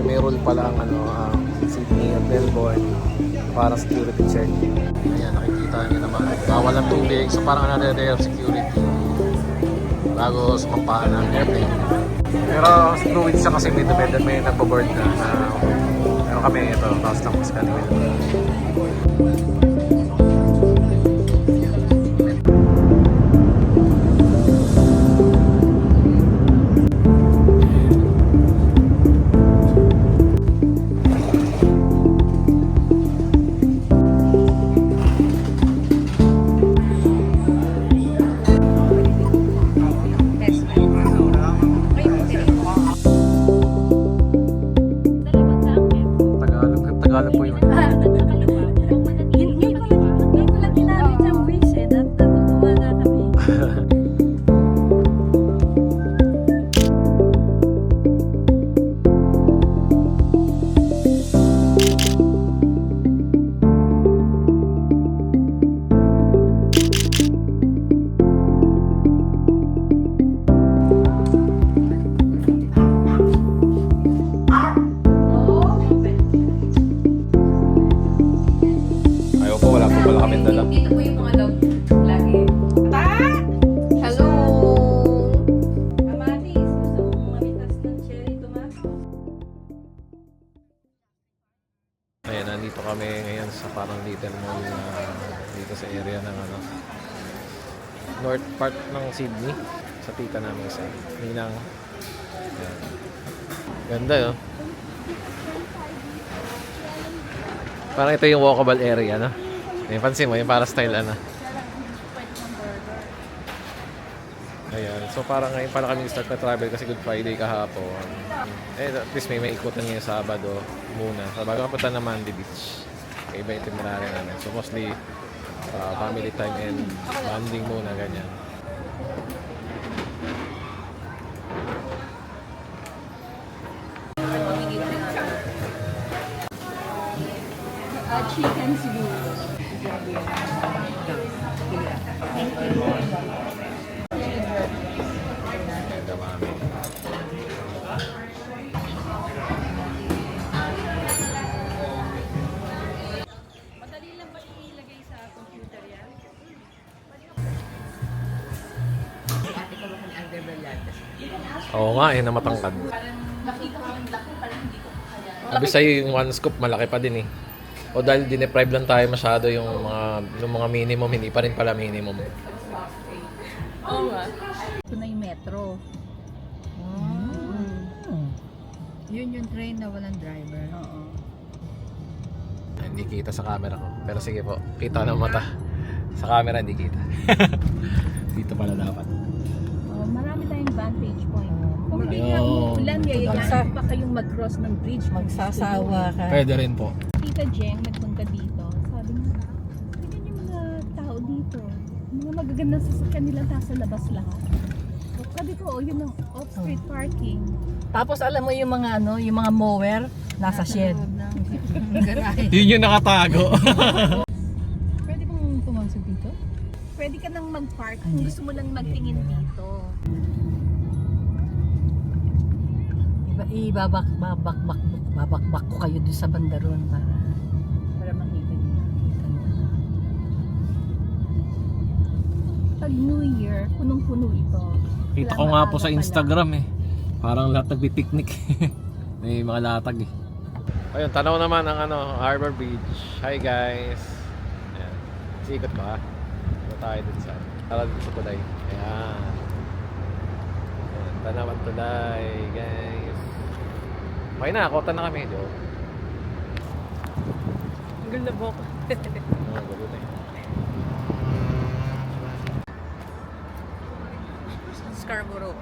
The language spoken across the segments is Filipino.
may rule pala ang Sydney at Melbourne para security check. Ayan, nakikita niyo naman. Bawal ang tubig, so parang another security bago sumampahan ng airplane. Pero fluid siya kasi may nagbo-board na. Pero kami ito, tapos lang mas kanina. Tagalog po yun. Ngayon ko lang ginamit yung wish eh. Natutuwa na kami. Wala kami dala. Dito po yung mga dog lagi. Hello! Amatis, gusto mong mamitas ng cherry tomato? Ayan, nandito kami ngayon sa parang little mall dito sa area ng north part ng Sydney. Sa tita namin sa Ninang. Ayan. Ganda yun. Parang ito yung walkable area, no? May pansin mo, yung para style Ayan, so parang ngayon para kami start na travel kasi Good Friday kahapon. At least may ikutan ngayon Sabado muna. So bago mapunta na Manly Beach. Iba yung itinerary namin. So mostly family time and bonding muna, ganyan. Chicken siguro. Madali lang ba ilagay sa computer yan? Oo nga, na matangkad. Parang nakita ko yung laki, parang hindi ko kaya. Sabi sa'yo yung one scoop, malaki pa din eh. O dahil dineprive lang tayo masyado yung mga minimum, hindi pa rin pala minimum. Oo nga. Ito na yung metro. Yun yung train na walang driver. Oo. Hindi kita sa camera ko. Pero sige po, kita ng mata. Sa camera hindi kita. Dito pala dapat. Marami tayong vantage point. Kung hindi Ayun. nga umuulan, yayayaan pa kayong mag-cross ng bridge. Magsasawa ka. Pwede rin po. Tita Jeng nagpunta dito. Sabi niya, tignan yung mga tao dito. Mga magagandang sasakyan nila nasa labas lahat. Sabi ko, yun ang off-street parking. Tapos alam mo yung mga yung mga mower nasa shed. Yun yung nakatago. Pwede bang pumasok dito? Pwede ka nang mag-park kung gusto mo lang magtingin dito. Babakbak ko kayo doon sa bandaron para makita niyo. Pag New Year, punong-puno ito. Kita ko nga po sa Instagram eh. Parang lahat nagpipiknik. May mga latag eh. Ayun, tanaw naman ang Harbor Bridge. Hi guys. Ayan. Sikot ko ha. Ito tayo dun sa dun sa tulay. Ayan. Ayan, tanawan tulay guys. Okay na, kota na kami. Jo. Ang ganda po. Gulo na eh. Scarborough.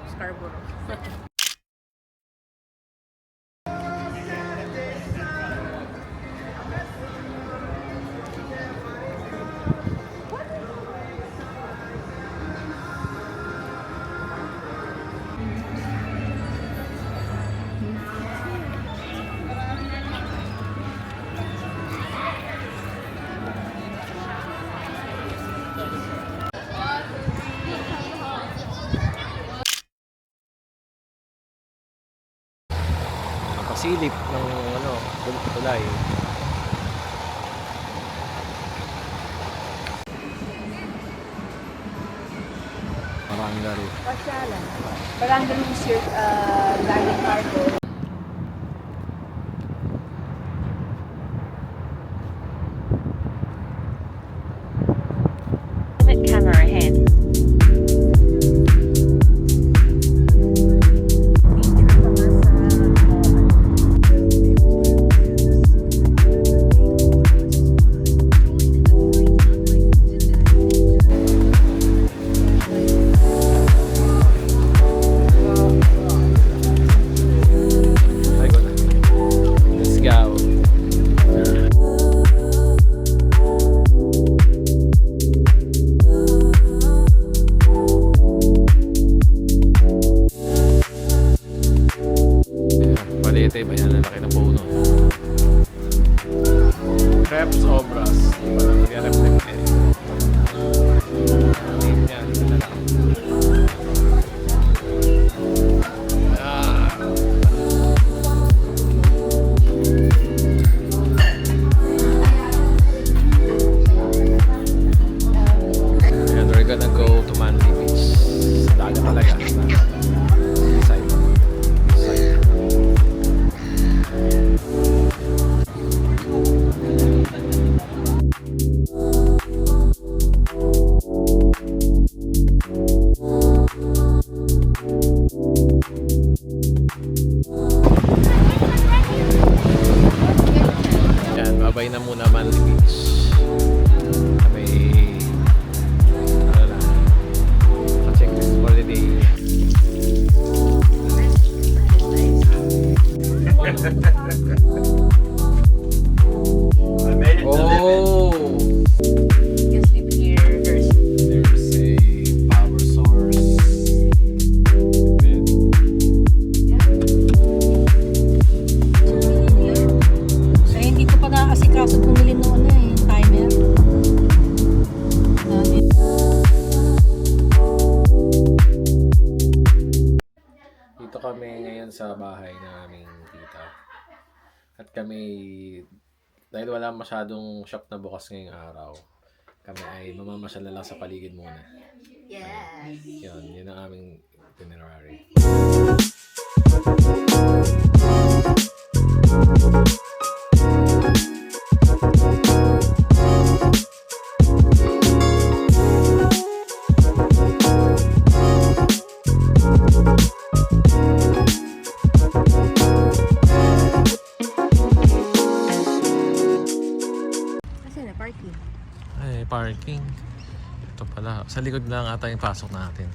silip ng ano, tulay. Barangay. Pasyalan. Barangay Monsieur Garden Harbor. Camera ahead. Ay, go na. Let's go. Palete ba yan? Ang laki ng puno. Crepes Obras. Hindi ko lang mag-reflect eh. Name niya. Dito na lang. Ah. And we're gonna go to Manly Beach. Dagat talaga. Side. Side. Yan, babay na muna Manly Beach. May ano na, pa-checklist for the day. Oh! You sleep here. There's There's a power source. Bed. So, hindi ko pa naasikaso bumili noon yung timer. Dito kami ngayon sa bahay naming tita. At kami, dahil wala masyadong shop na bukas ngayong araw, kami ay mamamasyal na lang sa paligid muna. yes. Yun ang aming itinerary. Kasi na parking. Ay, parking. Ito pala. Sa likod lang ata yung pasok natin.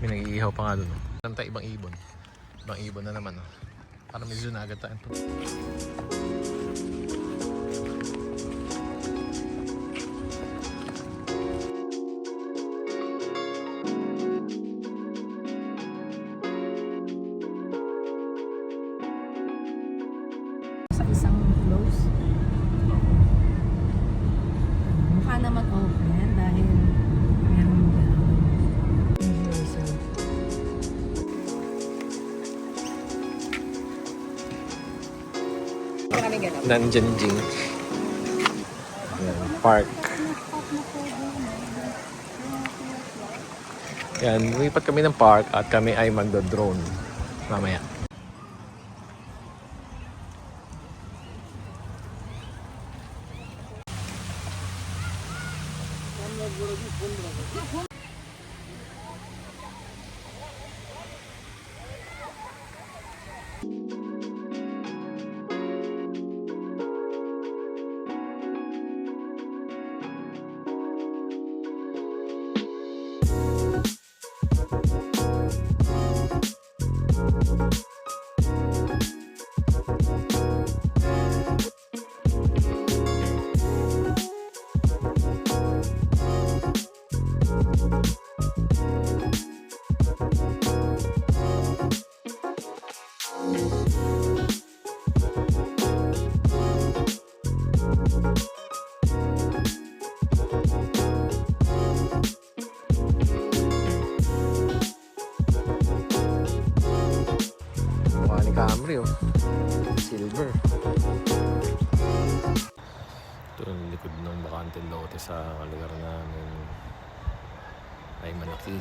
May nag-iihaw pa nga doon. Tanta ibang ibon. Ibang ibon na naman. Oh. Parang medyo na agad tayo. Sa isang close. Mukha naman open dahil meron universal. Nanjanjing. Yan, park. Yan, lumipat kami ng park at kami ay magdo-drone mamaya. silver. Ito yung likod ng bakanteng lote sa lugar namin ay malaki.